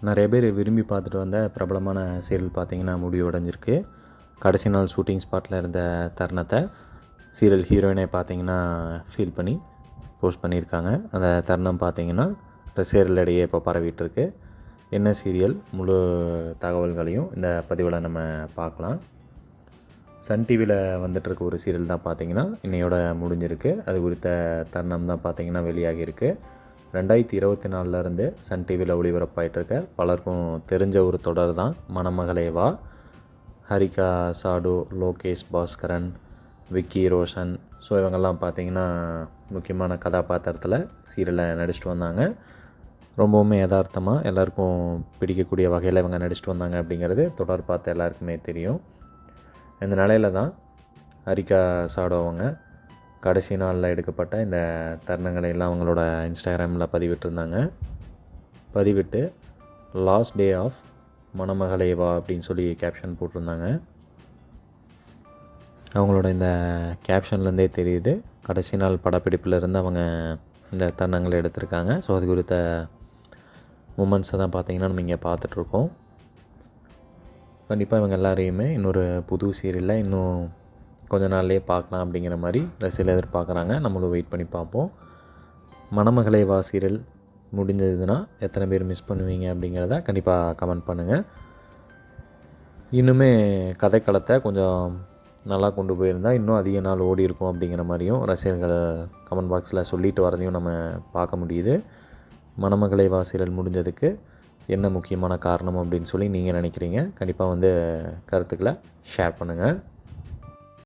நிறைய பேர் விரும்பி பார்த்துட்டு வந்த பிரபலமான சீரியல் பார்த்திங்கன்னா முடிவடைஞ்சிருக்கு. கடைசி நாள் ஷூட்டிங் ஸ்பாட்டில் இருந்த தருணத்தை சீரியல் ஹீரோயினை பார்த்திங்கன்னா ஃபீல் பண்ணி போஸ்ட் பண்ணியிருக்காங்க. அந்த தருணம் பார்த்திங்கன்னா ரசிகர்களிடையே இப்போ பரவிட்டுருக்கு. என்ன சீரியல் முழு தகவல்களையும் இந்த பதிவில் நம்ம பார்க்கலாம். சன் டிவியில் வந்துட்டுருக்க ஒரு சீரியல் தான் பார்த்திங்கன்னா இன்னையோட முடிஞ்சிருக்கு. அது குறித்த தருணம் தான் பார்த்திங்கன்னா வெளியாகியிருக்கு. 2024 சன் டிவியில் ஒளிபரப்பாயிட்டிருக்க பலருக்கும் தெரிஞ்ச ஒரு தொடர் தான் மணமகளே வா. ஹரிகா சாடு, லோகேஷ் பாஸ்கரன், விக்கி ரோஷன், ஸோ இவங்கெல்லாம் பார்த்திங்கன்னா முக்கியமான கதாபாத்திரத்தில் சீரியலில் நடிச்சிட்டு வந்தாங்க. ரொம்பவுமே யதார்த்தமாக எல்லாருக்கும் பிடிக்கக்கூடிய வகையில் இவங்க நடிச்சிட்டு வந்தாங்க அப்படிங்கிறது தொடர் பார்த்த எல்லாருக்குமே தெரியும். இந்த நிலையில் தான் ஹரிகா சாடு அவங்க கடைசி நாளில் எடுக்கப்பட்ட இந்த தருணங்களை எல்லாம் அவங்களோட இன்ஸ்டாகிராமில் பதிவிட்டிருந்தாங்க. பதிவிட்டு லாஸ்ட் டே ஆஃப் மணமகளே வா அப்படின்னு சொல்லி கேப்ஷன் போட்டிருந்தாங்க. அவங்களோட இந்த கேப்ஷன்லேருந்தே தெரியுது கடைசி நாள் படப்பிடிப்பிலிருந்து அவங்க இந்த தருணங்களை எடுத்திருக்காங்க. ஸோ அது குறித்த மூமெண்ட்ஸை தான் பார்த்திங்கன்னா நம்ம இங்கே பார்த்துட்ருக்கோம். கண்டிப்பாக இவங்க எல்லாரையுமே இன்னொரு புது சீரியலில் இன்னும் கொஞ்ச நாள்லேயே பார்க்கலாம் அப்படிங்கிற மாதிரி ரசிகர்கள் எதிர்பார்க்குறாங்க. நம்மளும் வெயிட் பண்ணி பார்ப்போம். மணமகளே வா சீரியல் முடிஞ்சதுன்னா எத்தனை பேர் மிஸ் பண்ணுவீங்க அப்படிங்கிறத கண்டிப்பாக கமெண்ட் பண்ணுங்கள். இன்னுமே கதைக்களத்தை கொஞ்சம் நல்லா கொண்டு போயிருந்தால் இன்னும் அதிக நாள் ஓடி இருக்கும் அப்படிங்கிற மாதிரியும் ரசிகர்கள் கமெண்ட் பாக்ஸில் சொல்லிட்டு வரதையும் நம்ம பார்க்க முடியுது. மணமகளே வா சீரியல் முடிஞ்சதுக்கு என்ன முக்கியமான காரணம் அப்படின்னு சொல்லி நீங்கள் நினைக்கிறீங்க? கண்டிப்பாக கருத்துக்களை ஷேர் பண்ணுங்கள்.